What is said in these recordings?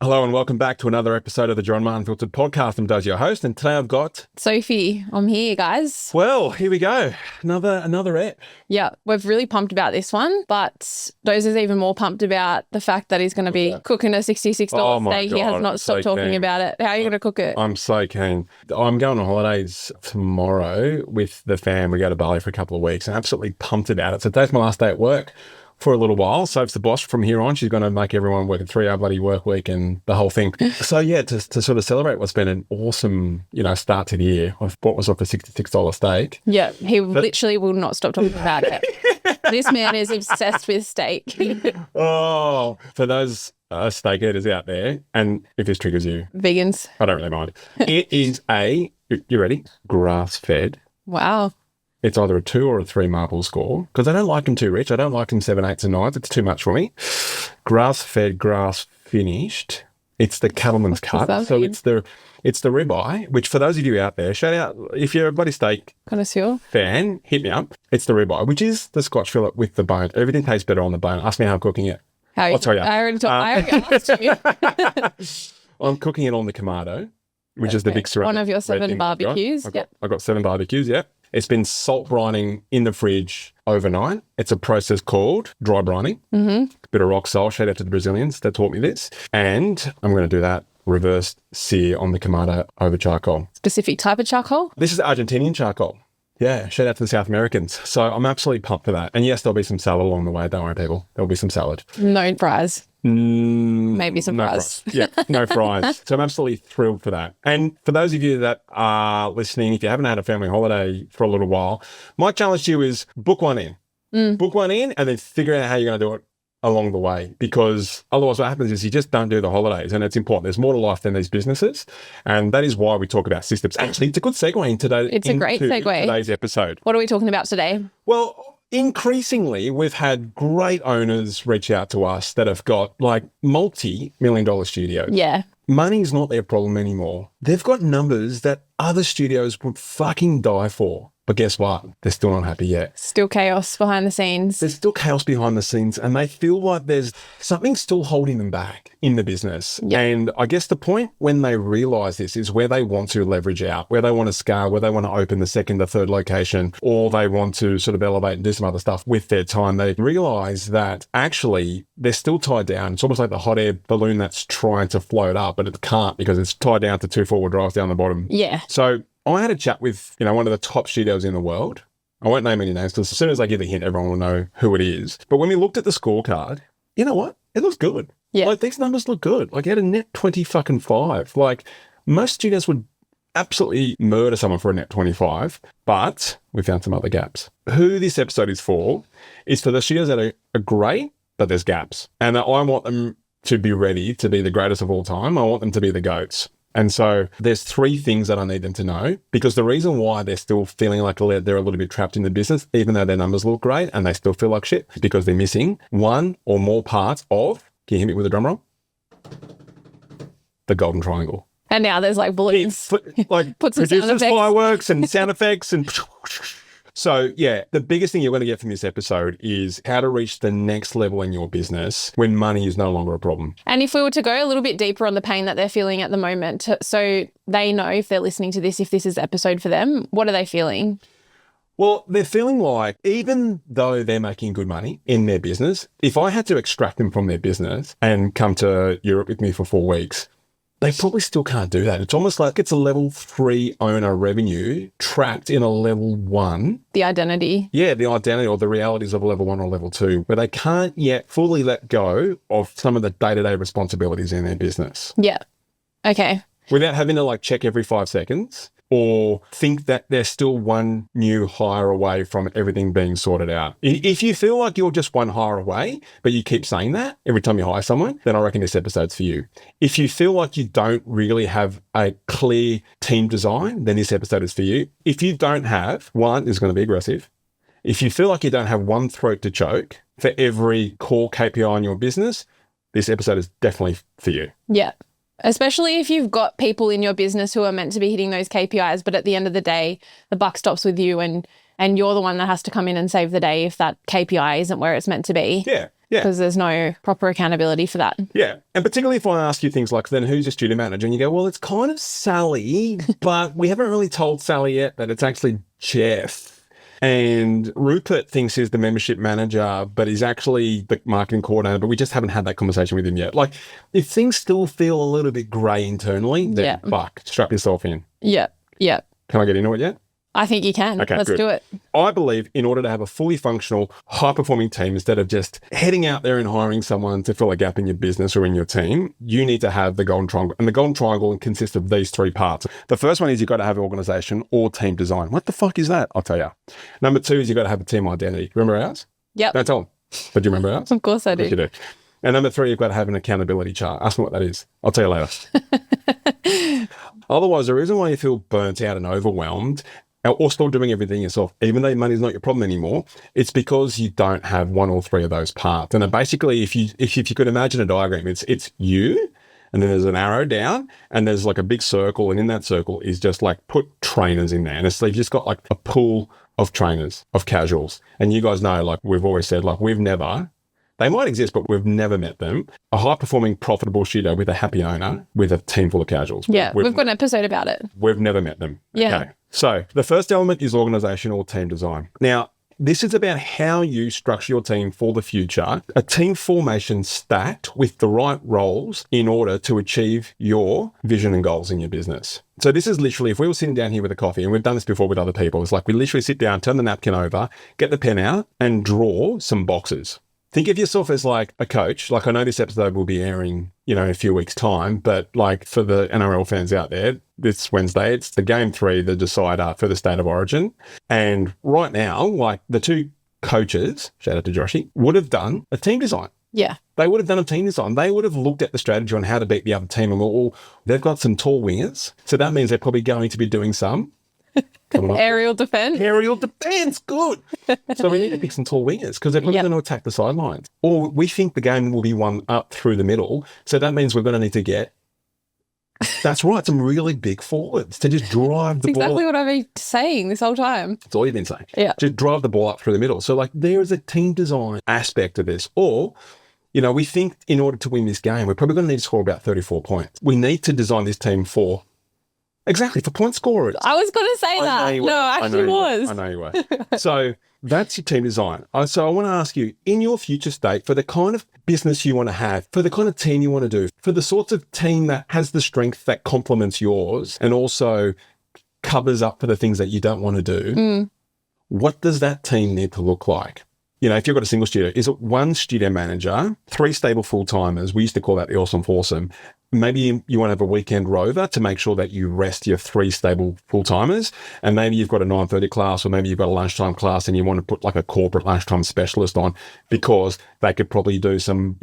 Hello and welcome back to another episode of the John Martin Filtered Podcast. I'm Doug, your host, and today I've got... Sophie, I'm here, guys. Well, here we go. Another ep. Yeah, we're really pumped about this one, but Dozer's even more pumped about the fact that he's going to be cooking a $66 steak. He has not stopped talking about it. How are you going to cook it? I'm so keen. I'm going on holidays tomorrow with the fam. We go to Bali for a couple of weeks. I'm absolutely pumped about it. So today's my last day at work for a little while. Soph's the boss from here on. She's going to make everyone work a 3-hour bloody work week and the whole thing. So yeah, to sort of celebrate what's been an awesome, start to the year, I've bought myself a $66 steak. Yeah, he literally will not stop talking about it. This man is obsessed with steak. Oh, for those steak eaters out there, and if this triggers you, Vegans. I don't really mind. It is you ready? Grass-fed. Wow. It's either a 2 or a 3 marble score because I don't like them too rich. I don't like them 7, 8s and 9s. It's too much for me. Grass-fed, grass-finished. It's the cattleman's cut. So it's the ribeye, which for those of you out there, shout out, if you're a bloody steak connoisseur fan, hit me up. It's the ribeye, which is the Scotch fillet with the bone. Everything tastes better on the bone. Ask me how I'm cooking it. I'll tell you. I already asked you. I'm cooking it on the Kamado, which is the big ceramic. One of your 7 barbecues. I've got 7 barbecues, yeah. It's been salt brining in the fridge overnight. It's a process called dry brining. Mm-hmm. Bit of rock salt. Shout out to the Brazilians that taught me this. And I'm going to do that reverse sear on the Kamado over charcoal. Specific type of charcoal? This is Argentinian charcoal. Yeah, shout out to the South Americans. So I'm absolutely pumped for that. And yes, there'll be some salad along the way. Don't worry, people. There'll be some salad. No fries. Maybe some fries. Yeah, no fries. So I'm absolutely thrilled for that. And for those of you that are listening, if you haven't had a family holiday for a little while, my challenge to you is book one in. Book one in and then figure out how you're going to do it along the way, because otherwise what happens is you just don't do the holidays, and it's important. There's more to life than these businesses, and that is why we talk about systems. Actually, it's a good segue into today's episode. What are we talking about today? Well, increasingly, we've had great owners reach out to us that have got like multi-million-dollar studios. Yeah. Money's not their problem anymore. They've got numbers that other studios would fucking die for. But guess what? They're still not happy yet. Still chaos behind the scenes. There's still chaos behind the scenes, and they feel like there's something still holding them back in the business. Yep. And I guess the point when they realise this is where they want to leverage out, where they want to scale, where they want to open the 2nd, the 3rd location, or they want to sort of elevate and do some other stuff with their time. They realise that actually they're still tied down. It's almost like the hot air balloon that's trying to float up, but it can't because it's tied down to 2 forward drives down the bottom. Yeah. So I had a chat with, one of the top studios in the world. I won't name any names because as soon as I give a hint, everyone will know who it is. But when we looked at the scorecard, you know what? It looks good. Yeah. Like these numbers look good. Like you had a net 25. Like most studios would absolutely murder someone for a net 25, but we found some other gaps. Who this episode is for the studios that are great, but there's gaps. And I want them to be ready to be the greatest of all time. I want them to be the GOATs. And so there's 3 things that I need them to know, because the reason why they're still feeling like they're a little bit trapped in the business, even though their numbers look great and they still feel like shit, is because they're missing 1 or more parts of, can you hit me with a drum roll? The golden triangle. And now there's like balloons. Like producers, fireworks and sound effects and... So yeah, the biggest thing you're going to get from this episode is how to reach the next level in your business when money is no longer a problem. And if we were to go a little bit deeper on the pain that they're feeling at the moment, so they know if they're listening to this, if this is the episode for them, what are they feeling? Well, they're feeling like even though they're making good money in their business, if I had to extract them from their business and come to Europe with me for 4 weeks, they probably still can't do that. It's almost like it's a level 3 owner revenue trapped in a level 1. The identity. Yeah, the identity or the realities of a level 1 or level 2, where they can't yet fully let go of some of the day-to-day responsibilities in their business. Yeah. Okay. Without having to check every 5 seconds or think that they're still one new hire away from everything being sorted out. If you feel like you're just one hire away, but you keep saying that every time you hire someone, then I reckon this episode's for you. If you feel like you don't really have a clear team design, then this episode is for you. If you don't have, one is going to be aggressive. If you feel like you don't have one throat to choke for every core KPI in your business, this episode is definitely for you. Yeah. Especially if you've got people in your business who are meant to be hitting those KPIs, but at the end of the day, the buck stops with you and you're the one that has to come in and save the day if that KPI isn't where it's meant to be. Yeah. Yeah. Because there's no proper accountability for that. Yeah. And particularly if I ask you things like, then who's your studio manager? And you go, well, it's kind of Sally, but we haven't really told Sally yet that it's actually Jeff. And Rupert thinks he's the membership manager, but he's actually the marketing coordinator, but we just haven't had that conversation with him yet. Like, if things still feel a little bit grey internally, then fuck, strap yourself in. Yeah. Yeah. Can I get into it yet? I think you can. Okay, Let's good. do it. I believe in order to have a fully functional, high-performing team, instead of just heading out there and hiring someone to fill a gap in your business or in your team, you need to have the golden triangle. And the golden triangle consists of these 3 parts. The first one is you've got to have organization or team design. What the fuck is that? I'll tell you. Number 2 is you've got to have a team identity. Remember ours? Yep. Don't tell them. But do you remember ours? Of course I do. Yes, you do. And number 3, you've got to have an accountability chart. Ask me what that is. I'll tell you later. Otherwise, the reason why you feel burnt out and overwhelmed or still doing everything yourself, even though money is not your problem anymore, it's because you don't have 1 or 3 of those parts. And basically, if you could imagine a diagram, it's you, and then there's an arrow down, and there's like a big circle, and in that circle is just like put trainers in there. And it's like you've just got like a pool of trainers, of casuals. And you guys know, like we've always said, like they might exist, but we've never met them. A high-performing, profitable studio with a happy owner, with a team full of casuals. Yeah, we've got an episode about it. We've never met them. Yeah. Okay. So the first element is organizational team design. Now, this is about how you structure your team for the future, a team formation stacked with the right roles in order to achieve your vision and goals in your business. So this is literally, if we were sitting down here with a coffee, and we've done this before with other people, it's like we literally sit down, turn the napkin over, get the pen out, and draw some boxes. Think of yourself as like a coach. Like I know this episode will be airing, in a few weeks' time, but like for the NRL fans out there, this Wednesday, it's the game 3, the decider for the State of Origin. And right now, like the 2 coaches, shout out to Joshy, would have done a team design. Yeah. They would have done a team design. They would have looked at the strategy on how to beat the other team. And they've got some tall wingers. So that means they're probably going to be doing some aerial defense. Aerial defense, good. So we need to pick some tall wingers because they're probably going to attack the sidelines. Or we think the game will be won up through the middle. So that means we're going to need to get, that's right, some really big forwards to just drive the ball. Exactly what I've been saying this whole time. That's all you've been saying. Yeah. Just drive the ball up through the middle. So like there is a team design aspect of this. Or, we think in order to win this game, we're probably going to need to score about 34 points. We need to design this team for point scorers. I was going to say that. No, I actually was. I know you were. So that's your team design. So I want to ask you, in your future state, for the kind of business you want to have, for the kind of team you want to do, for the sorts of team that has the strength that complements yours and also covers up for the things that you don't want to do, what does that team need to look like? If you've got a single studio, is it 1 studio manager, 3 stable full-timers? We used to call that the awesome foursome. Maybe you want to have a weekend rover to make sure that you rest your 3 stable full-timers. And maybe you've got a 9:30 class, or maybe you've got a lunchtime class and you want to put like a corporate lunchtime specialist on because they could probably do some,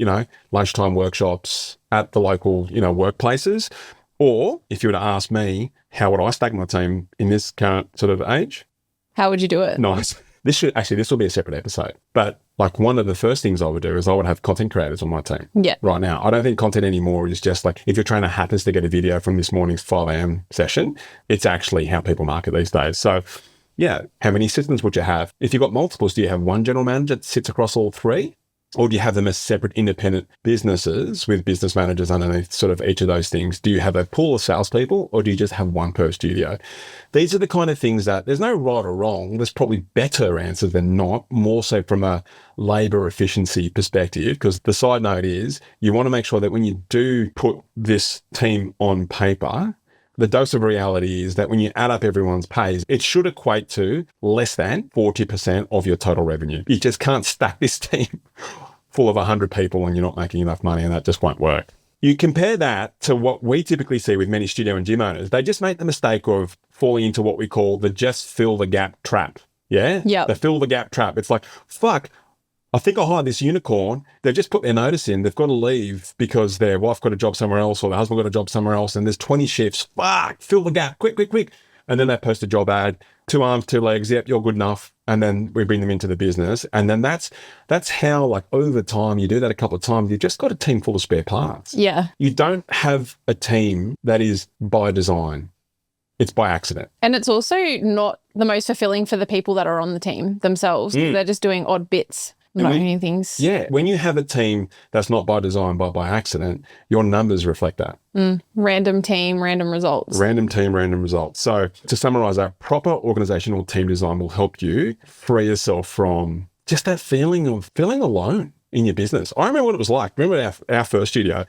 lunchtime workshops at the local, workplaces. Or if you were to ask me, how would I stack my team in this current sort of age? How would you do it? Nice. This will be a separate episode. But like one of the first things I would do is I would have content creators on my team. Yeah. Right now. I don't think content anymore is just like, if your trainer happens to get a video from this morning's 5 a.m. session, it's actually how people market these days. So yeah, how many systems would you have? If you've got multiples, do you have 1 general manager that sits across all 3? Or do you have them as separate independent businesses with business managers underneath sort of each of those things? Do you have a pool of salespeople or do you just have 1 per studio? These are the kind of things that there's no right or wrong. There's probably better answers than not, more so from a labor efficiency perspective, because the side note is you want to make sure that when you do put this team on paper, the dose of reality is that when you add up everyone's pays, it should equate to less than 40% of your total revenue. You just can't stack this team full of 100 people and you're not making enough money, and that just won't work. You compare that to what we typically see with many studio and gym owners. They just make the mistake of falling into what we call the just fill the gap trap. Yeah? Yeah. The fill the gap trap. It's like, fuck, I think I hired this unicorn. They've just put their notice in. They've got to leave because their wife got a job somewhere else or their husband got a job somewhere else, and there's 20 shifts. Fuck, fill the gap, quick. And then they post a job ad, 2 arms, 2 legs. Yep, you're good enough. And then we bring them into the business. And then that's how, like, over time, you do that a couple of times, you've just got a team full of spare parts. Yeah. You don't have a team that is by design. It's by accident. And it's also not the most fulfilling for the people that are on the team themselves. They're just doing odd bits. not anything's. Yeah. When you have a team that's not by design, but by accident, your numbers reflect that. Random team, random results. Random team, random results. So to summarize that, proper organizational team design will help you free yourself from just that feeling of feeling alone in your business. I remember what it was like. Remember our first studio?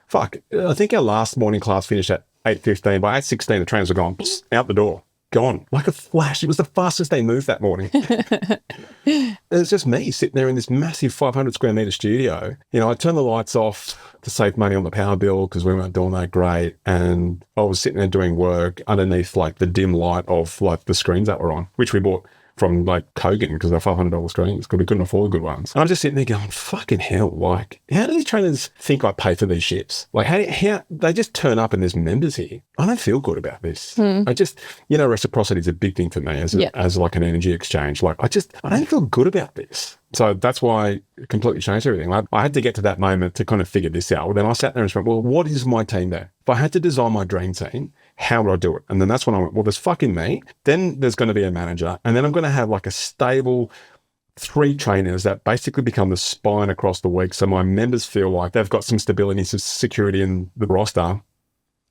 Fuck, I think our last morning class finished at 8:15. By 8:16, the trains were gone, out the door. Gone like a flash. It was the fastest they moved that morning. It's just me sitting there in this massive 500 square meter studio. You know, I turned the lights off to save money on the power bill because we weren't doing that great. And I was sitting there doing work underneath like the dim light of like the screens that were on, which we bought from like Kogan because they're $500 screens because we couldn't afford good ones. And I'm just sitting there going, fucking hell, like, how do these trainers think I pay for these shifts? Like, how they just turn up and there's members here. I don't feel good about this. I just, you know, reciprocity is a big thing for me as like an energy exchange. Like, I don't feel good about this. So that's why it completely changed everything. I had to get to that moment to kind of figure this out. Well, then I sat there and went, well, what is my team there? If I had to design my dream team, how would I do it? And then that's when I went, well, there's fucking me. Then there's going to be a manager. And then I'm going to have like a stable 3 trainers that basically become the spine across the week. So my members feel like they've got some stability, some security in the roster.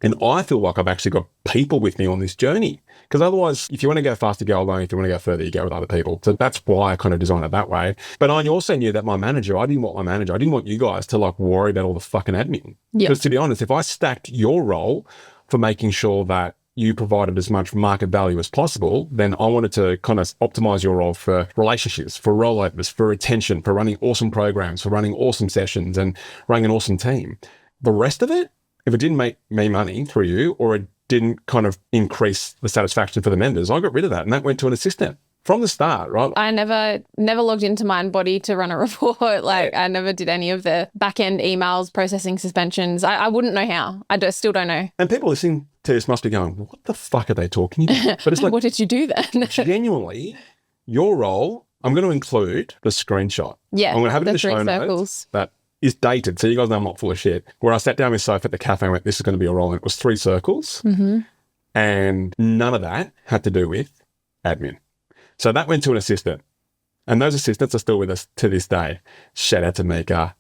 And I feel like I've actually got people with me on this journey. Because otherwise, if you want to go faster, go alone. If you want to go further, you go with other people. So that's why I kind of designed it that way. But I also knew that I didn't want you guys to like worry about all the fucking admin. Because to be honest, if I stacked your role for making sure that you provided as much market value as possible, then I wanted to kind of optimize your role for relationships, for rollovers, for retention, for running awesome programs, for running awesome sessions and running an awesome team. The rest of it, if it didn't make me money through you or it didn't kind of increase the satisfaction for the members, I got rid of that and that went to an assistant from the start, right? I never logged into Mindbody to run a report. I never did any of the back-end emails, processing suspensions. I wouldn't know how. Still don't know. And people listening to this must be going, what the fuck are they talking about? But it's like, what did you do then? Genuinely, your role, I'm going to include the screenshot. Yeah, I'm going to have it in the 3 show circles. notes that is dated. So you guys know I'm not full of shit. Where I sat down with Soph at the cafe and went, this is going to be a role. And it was 3 circles. And none of that had to do with admin. So that went to an assistant. And those assistants are still with us to this day. Shout out to Mika.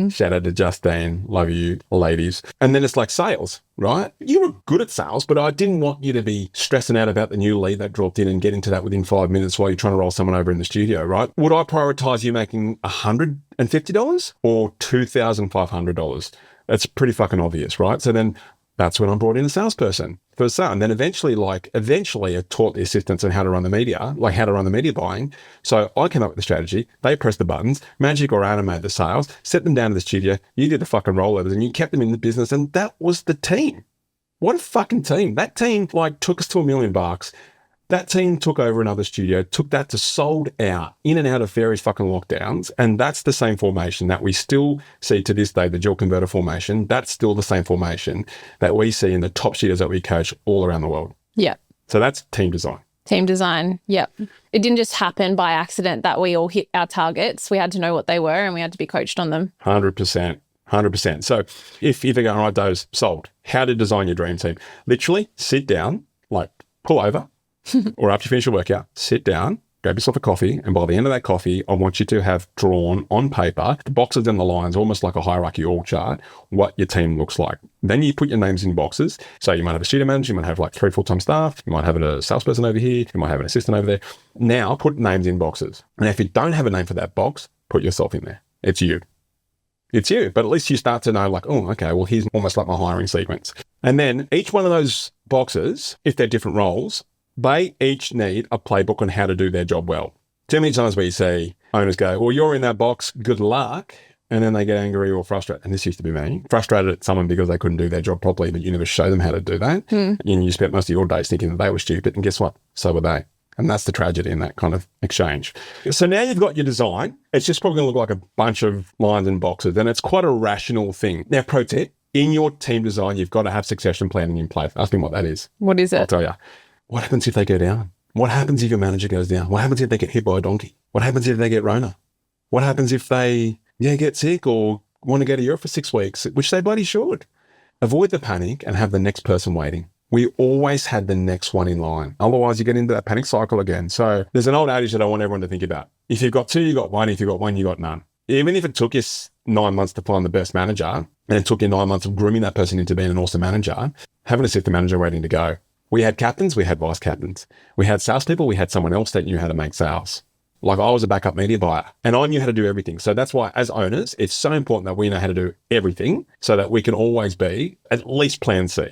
Shout out to Justine. Love you, ladies. And then it's like sales, right? You were good at sales, but I didn't want you to be stressing out about the new lead that dropped in and get into that within 5 minutes while you're trying to roll someone over in the studio, right? Would I prioritize you making $150 or $2,500? That's pretty fucking obvious, right? So then that's when I brought in a salesperson for sale. And then eventually I taught the assistants on how to run the media, like how to run the media buying. So I came up with the strategy. They pressed the buttons. Magic or Anna made the sales, set them down to the studio. You did the fucking rollovers and you kept them in the business. And that was the team. What a fucking team. That team took us to $1 million. That team took over another studio, took that to sold out, in and out of various fucking lockdowns. And that's the same formation that we still see to this day, the dual converter formation. That's still the same formation that we see in the top studios that we coach all around the world. Yeah. So that's team design. Team design. Yep. It didn't just happen by accident that we all hit our targets. We had to know what they were and we had to be coached on them. 100%. 100%. So if you're going, right, those sold, how to design your dream team? Literally sit down, pull over. Or after you finish your workout, sit down, grab yourself a coffee, and by the end of that coffee, I want you to have drawn on paper the boxes and the lines, almost like a hierarchy org chart, what your team looks like. Then you put your names in boxes. So you might have a studio manager, you might have 3 full-time staff, you might have a salesperson over here, you might have an assistant over there. Now put names in boxes. And if you don't have a name for that box, put yourself in there. It's you. It's you. But at least you start to know well, here's almost like my hiring sequence. And then each one of those boxes, if they're different roles, they each need a playbook on how to do their job well. Too many times where you see owners go, well, you're in that box, good luck. And then they get angry or frustrated. And this used to be me. Frustrated at someone because they couldn't do their job properly, but you never show them how to do that. And you spent most of your days thinking that they were stupid. And guess what? So were they. And that's the tragedy in that kind of exchange. So now you've got your design. It's just probably going to look like a bunch of lines and boxes. And it's quite a rational thing. Now, pro tip, in your team design, you've got to have succession planning in place. Ask me what that is. What is it? I'll tell you. What happens if they go down? What happens if your manager goes down? What happens if they get hit by a donkey? What happens if they get Rona? What happens if they get sick or want to go to Europe for 6 weeks, which they bloody should? Avoid the panic and have the next person waiting. We always had the next one in line. Otherwise, you get into that panic cycle again. So there's an old adage that I want everyone to think about. If you've got two, you got one. If you've got one, you got none. Even if it took you 9 months to find the best manager, and it took you 9 months of grooming that person into being an awesome manager, having a assistant manager waiting to go. We had captains, we had vice captains. We had salespeople, we had someone else that knew how to make sales. Like I was a backup media buyer and I knew how to do everything. So that's why as owners, it's so important that we know how to do everything so that we can always be at least plan C.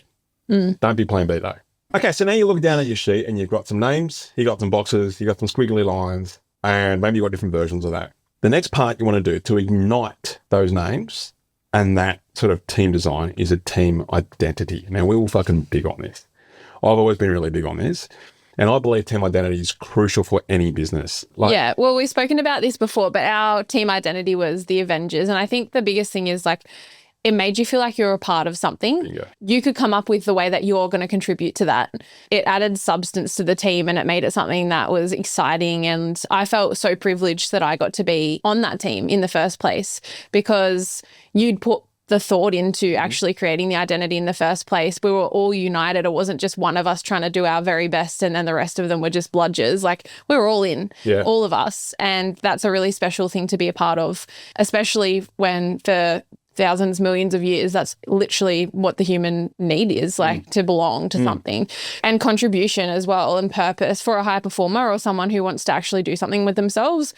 Don't be plan B though. Okay, so now you look down at your sheet and you've got some names, you got some boxes, you got some squiggly lines, and maybe you've got different versions of that. The next part you want to do to ignite those names and that sort of team design is a team identity. Now, we're all fucking big on this. I've always been really big on this. And I believe team identity is crucial for any business. Yeah, well, we've spoken about this before, but our team identity was the Avengers. And I think the biggest thing is like, it made you feel like you're a part of something. You could come up with the way that you're going to contribute to that. It added substance to the team and it made it something that was exciting. And I felt so privileged that I got to be on that team in the first place because you'd put the thought into actually creating the identity in the first place. We were all united. It wasn't just one of us trying to do our very best and then the rest of them were just bludgers. Like we were all in, all of us. And that's a really special thing to be a part of, especially when for thousands, millions of years, that's literally what the human need is, like to belong to something. And contribution as well and purpose for a high performer or someone who wants to actually do something with themselves.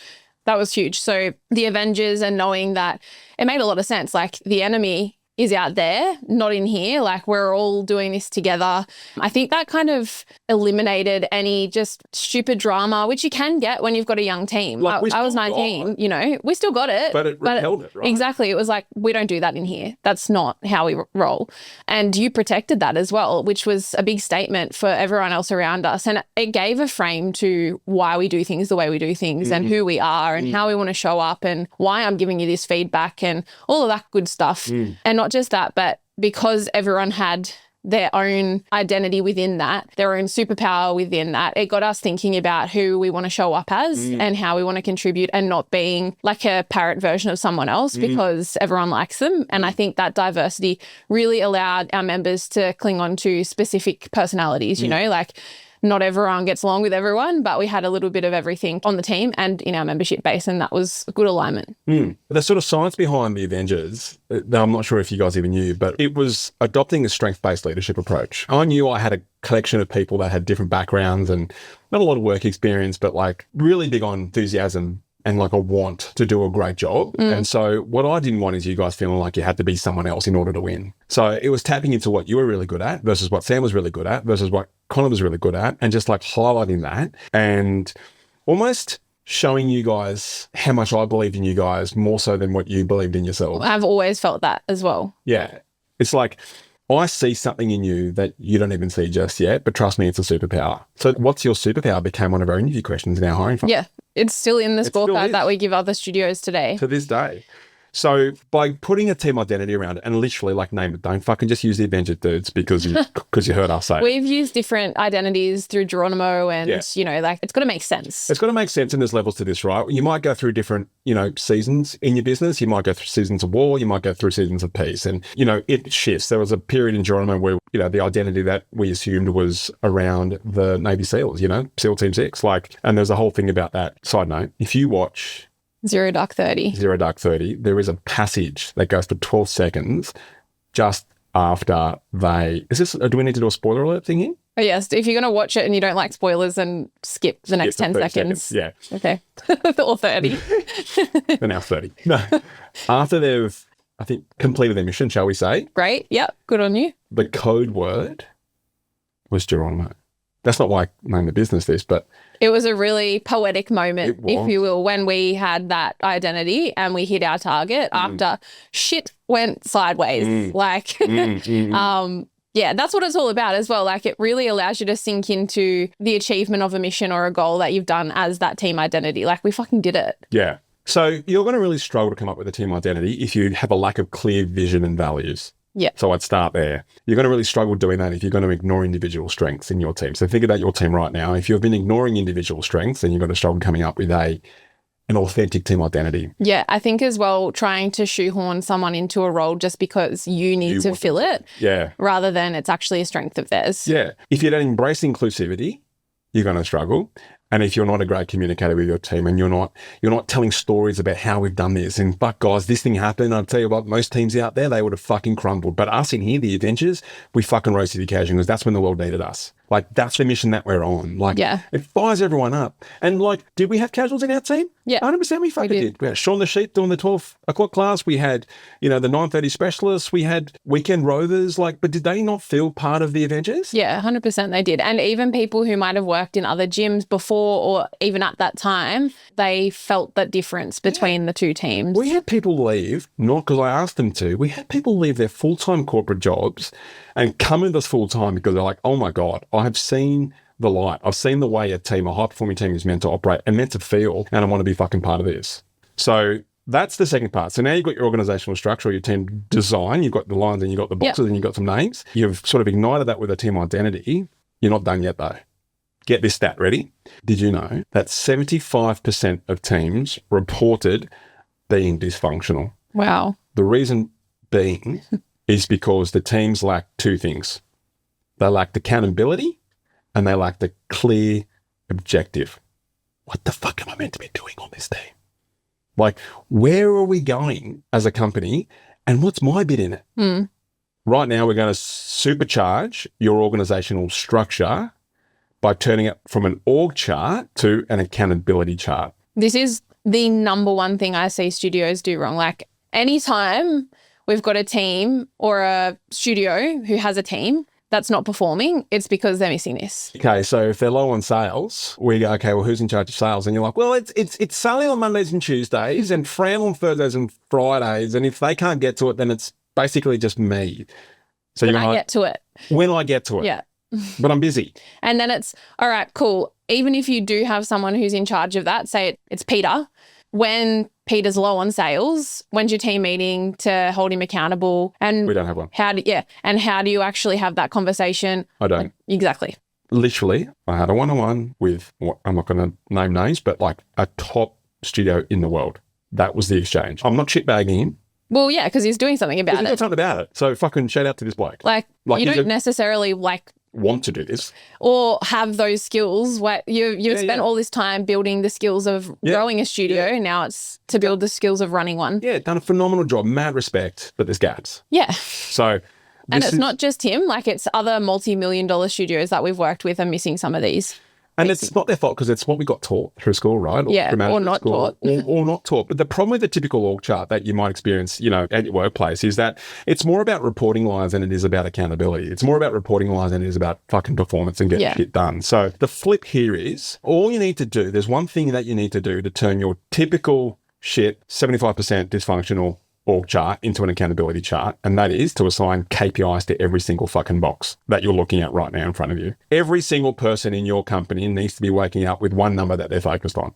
That was huge. So the Avengers and knowing that it made a lot of sense. Like the enemy is out there, not in here. Like we're all doing this together. I think that kind of eliminated any just stupid drama, which you can get when you've got a young team. Like I was 19, you know, we still got it. But it repelled it, right? Exactly. It was like, we don't do that in here. That's not how we roll. And you protected that as well, which was a big statement for everyone else around us. And it gave a frame to why we do things the way we do things and who we are and how we want to show up and why I'm giving you this feedback and all of that good stuff. And not just that, but because everyone had their own identity within that, their own superpower within that, it got us thinking about who we want to show up as and how we want to contribute and not being like a parrot version of someone else because everyone likes them. And I think that diversity really allowed our members to cling on to specific personalities, you know, like not everyone gets along with everyone, but we had a little bit of everything on the team and in our membership base, and that was a good alignment. The sort of science behind the Avengers, I'm not sure if you guys even knew, but it was adopting a strength-based leadership approach. I knew I had a collection of people that had different backgrounds and not a lot of work experience, but like really big on enthusiasm and like a want to do a great job. And so what I didn't want is you guys feeling like you had to be someone else in order to win. So it was tapping into what you were really good at versus what Sam was really good at versus what Connor was really good at and just like highlighting that and almost showing you guys how much I believed in you guys more so than what you believed in yourself. I've always felt that as well. Yeah. It's like, I see something in you that you don't even see just yet, but trust me, it's a superpower. So what's your superpower became one of our interview questions in our hiring fund. Yeah, it's still in the scorecard that we give other studios today. To this day. So by putting a team identity around it and literally like name it, don't fucking just use the Avenger dudes because you heard us say it. We've used different identities through Geronimo and, you know, like it's got to make sense. It's got to make sense and there's levels to this, right? You might go through different, you know, seasons in your business. You might go through seasons of war. You might go through seasons of peace and, you know, it shifts. There was a period in Geronimo where, you know, the identity that we assumed was around the Navy SEALs, you know, SEAL Team 6. Like, and there's a whole thing about that. Side note, if you watch Zero Dark 30. There is a passage that goes for 12 seconds just after do we need to do a spoiler alert thing here? Oh, yes. If you're going to watch it and you don't like spoilers, then skip the next 10 seconds. Yeah. Okay. Or 30. They're now 30. No. After they've, I think, completed their mission, shall we say? Great. Yep. Good on you. The code word was Geronimo. That's not why I named the business this, but it was a really poetic moment, if you will, when we had that identity and we hit our target after shit went sideways. Yeah, that's what it's all about as well. Like it really allows you to sink into the achievement of a mission or a goal that you've done as that team identity. Like we fucking did it. Yeah. So you're going to really struggle to come up with a team identity if you have a lack of clear vision and values. Yeah. So I'd start there. You're going to really struggle doing that if you're going to ignore individual strengths in your team. So think about your team right now. If you've been ignoring individual strengths, then you're going to struggle coming up with an authentic team identity. Yeah, I think as well, trying to shoehorn someone into a role just because you need to fill it. Yeah. Rather than it's actually a strength of theirs. Yeah. If you don't embrace inclusivity, you're going to struggle. And if you're not a great communicator with your team and you're not telling stories about how we've done this and fuck guys, this thing happened, I'll tell you what, most teams out there, they would have fucking crumbled. But us in here, the Avengers, we fucking rose to the occasion because that's when the world needed us. Like, that's the mission that we're on. Like, it fires everyone up. And like, did we have casuals in our team? Yeah. 100% we fucking did. We had Sean the Sheep doing the 12 o'clock class. We had, the 9:30 specialists. We had weekend rovers. Like, but did they not feel part of the Avengers? Yeah, 100% they did. And even people who might have worked in other gyms before or even at that time, they felt that difference between the two teams. We had people leave, not because I asked them to. We had people leave their full-time corporate jobs and come with us full-time because they're like, oh my God, I have seen the light. I've seen the way a high-performing team is meant to operate and meant to feel, and I want to be fucking part of this. So that's the second part. So now you've got your organizational structure, or your team design, you've got the lines and you've got the boxes and you've got some names. You've sort of ignited that with a team identity. You're not done yet though. Get this stat ready. Did you know that 75% of teams reported being dysfunctional? Wow. The reason being is because the teams lack two things. They lacked accountability and they lacked a clear objective. What the fuck am I meant to be doing on this team? Like, where are we going as a company and what's my bit in it? Right now, we're going to supercharge your organizational structure by turning it from an org chart to an accountability chart. This is the number one thing I see studios do wrong. Like, anytime we've got a team or a studio who has a team that's not performing, it's because they're missing this. Okay, so if they're low on sales, we go, okay, well, who's in charge of sales? And you're like, well, it's Sally on Mondays and Tuesdays and Fran on Thursdays and Fridays. And if they can't get to it, then it's basically just me. So when I get to it. When I get to it. Yeah. But I'm busy. And then it's, all right, cool. Even if you do have someone who's in charge of that, say it's Peter, when Peter's low on sales, when's your team meeting to hold him accountable? And we don't have one. How do you actually have that conversation? I don't. Like, exactly. Literally, I had a one-on-one with, I'm not going to name names, but like a top studio in the world. That was the exchange. I'm not shitbagging him. Well, yeah, because he's doing something about it. He's doing something about it. So fucking shout out to this bloke. Like you don't necessarily want to do this or have those skills where you've spent all this time building the skills of growing a studio. Now it's to build the skills of running one. Yeah, done a phenomenal job, mad respect, but there's gaps. Yeah. So and it's not just him, like it's other multi-million-dollar studios that we've worked with are missing some of these. And it's not their fault because it's what we got taught through school, right? Or not taught. Or not taught. But the problem with the typical org chart that you might experience, at your workplace is that it's more about reporting lines than it is about accountability. It's more about reporting lines than it is about fucking performance and getting shit done. So the flip here is all you need to do, there's one thing that you need to do to turn your typical shit, 75% dysfunctional org chart into an accountability chart, and that is to assign KPIs to every single fucking box that you're looking at right now in front of you. Every single person in your company needs to be waking up with one number that they're focused on.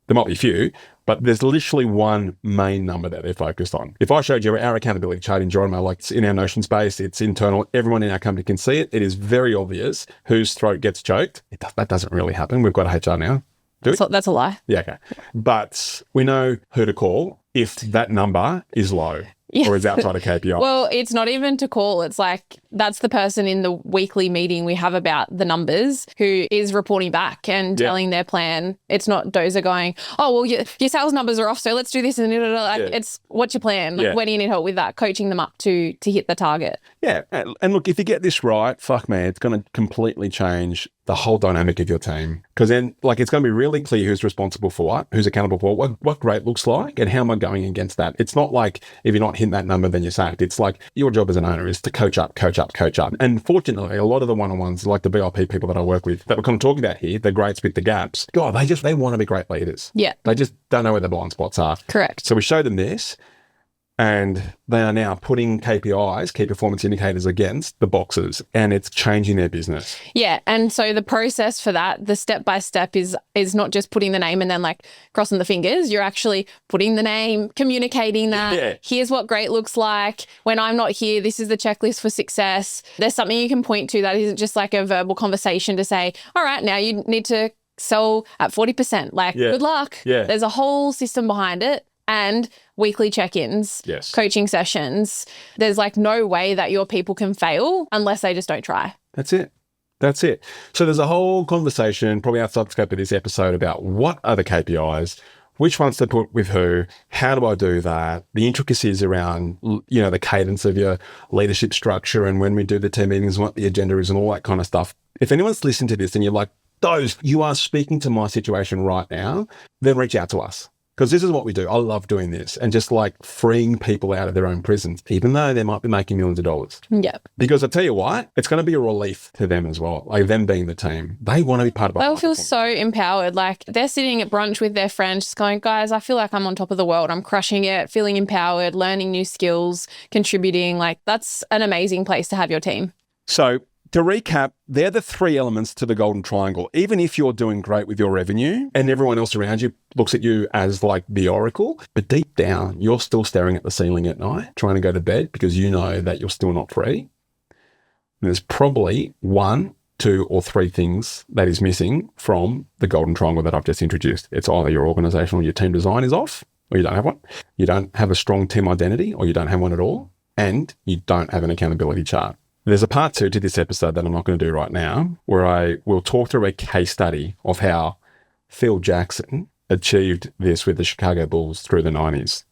There might be a few, but there's literally one main number that they're focused on. If I showed you our accountability chart in Geronimo, like it's in our Notion space, it's internal, everyone in our company can see it. It is very obvious whose throat gets choked. That doesn't really happen. We've got a HR now. That's a lie. Yeah, okay. But we know who to call if that number is low or is outside of KPI. Well, it's not even to call. It's like that's the person in the weekly meeting we have about the numbers who is reporting back and telling their plan. It's not Dozer going, oh, well, your sales numbers are off, so let's do this. And it's what's your plan? Like, where do you need help with that? Coaching them up to hit the target. Yeah. And look, if you get this right, fuck man, it's going to completely change the whole dynamic of your team. Because then, it's going to be really clear who's responsible for what, who's accountable for what great looks like, and how am I going against that? It's not like if you're not hitting that number, then you're sacked. It's like your job as an owner is to coach up. And fortunately, a lot of the one-on-ones, like the VIP people that I work with, that we're kind of talking about here, the greats with the gaps, God, they want to be great leaders. Yeah. They just don't know where the blind spots are. Correct. So we showed them this, and they are now putting KPIs, key performance indicators, against the boxes, and it's changing their business. Yeah, and so the process for that, the step-by-step is not just putting the name and then crossing the fingers. You're actually putting the name, communicating that. Yeah. Here's what great looks like. When I'm not here, this is the checklist for success. There's something you can point to that isn't just like a verbal conversation to say, all right, now you need to sell at 40%. Good luck. Yeah. There's a whole system behind it. And weekly check-ins, coaching sessions. There's no way that your people can fail unless they just don't try. That's it. That's it. So there's a whole conversation, probably outside the scope of this episode, about what are the KPIs, which ones to put with who, how do I do that, the intricacies around, the cadence of your leadership structure and when we do the team meetings, what the agenda is and all that kind of stuff. If anyone's listened to this and you're like, you are speaking to my situation right now, then reach out to us. Because this is what we do. I love doing this and just like freeing people out of their own prisons, even though they might be making millions of dollars. Yeah. Because I tell you what, it's going to be a relief to them as well. Like them being the team. They want to be part of it. They'll feel so empowered. Like they're sitting at brunch with their friends just going, guys, I feel like I'm on top of the world. I'm crushing it, feeling empowered, learning new skills, contributing. Like that's an amazing place to have your team. So to recap, they're the 3 elements to the golden triangle. Even if you're doing great with your revenue and everyone else around you looks at you as like the oracle, but deep down, you're still staring at the ceiling at night, trying to go to bed because you know that you're still not free. And there's probably 1, 2, or 3 things that is missing from the golden triangle that I've just introduced. It's either your organization or your team design is off, or you don't have one. You don't have a strong team identity, or you don't have one at all. And you don't have an accountability chart. There's a part 2 to this episode that I'm not going to do right now, where I will talk through a case study of how Phil Jackson achieved this with the Chicago Bulls through the 90s.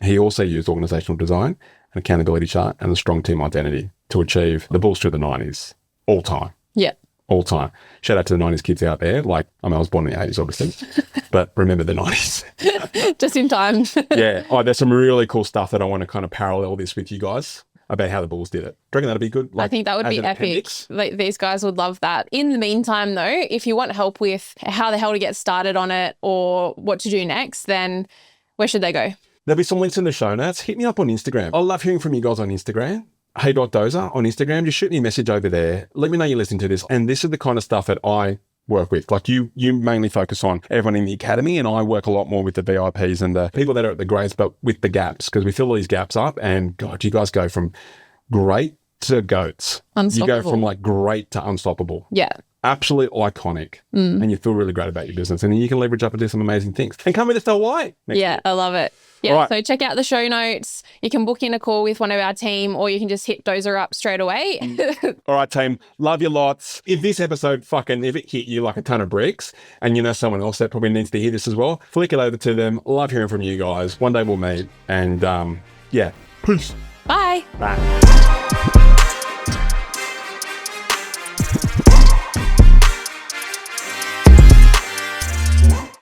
He also used organizational design, an accountability chart, and a strong team identity to achieve the Bulls through the 90s. All time. Yeah. All time. Shout out to the 90s kids out there. Like, I was born in the 80s, obviously, but remember the 90s. Just in time. Yeah. Oh, there's some really cool stuff that I want to kind of parallel this with you guys about how the Bulls did it. Do you reckon that'd be good? I think that would be epic. Like, these guys would love that. In the meantime, though, if you want help with how the hell to get started on it or what to do next, then where should they go? There'll be some links in the show notes. Hit me up on Instagram. I love hearing from you guys on Instagram. Hey.Dozer on Instagram. Just shoot me a message over there. Let me know you're listening to this. And this is the kind of stuff that I work with. Like you mainly focus on everyone in the academy, and I work a lot more with the VIPs and the people that are at the grades, but with the gaps, because we fill all these gaps up. And God, you guys go from great to goats. Unstoppable. You go from like great to unstoppable. Yeah. Absolutely iconic. And you feel really great about your business. And then you can leverage up and do some amazing things. And come with us to Hawaii. Yeah, I love it. Yeah, right. So check out the show notes. You can book in a call with one of our team, or you can just hit Dozer up straight away. All right, team. Love you lots. If this episode if it hit you like a ton of bricks and you know someone else that probably needs to hear this as well, flick it over to them. Love hearing from you guys. One day we'll meet. And yeah, peace. Bye. Bye.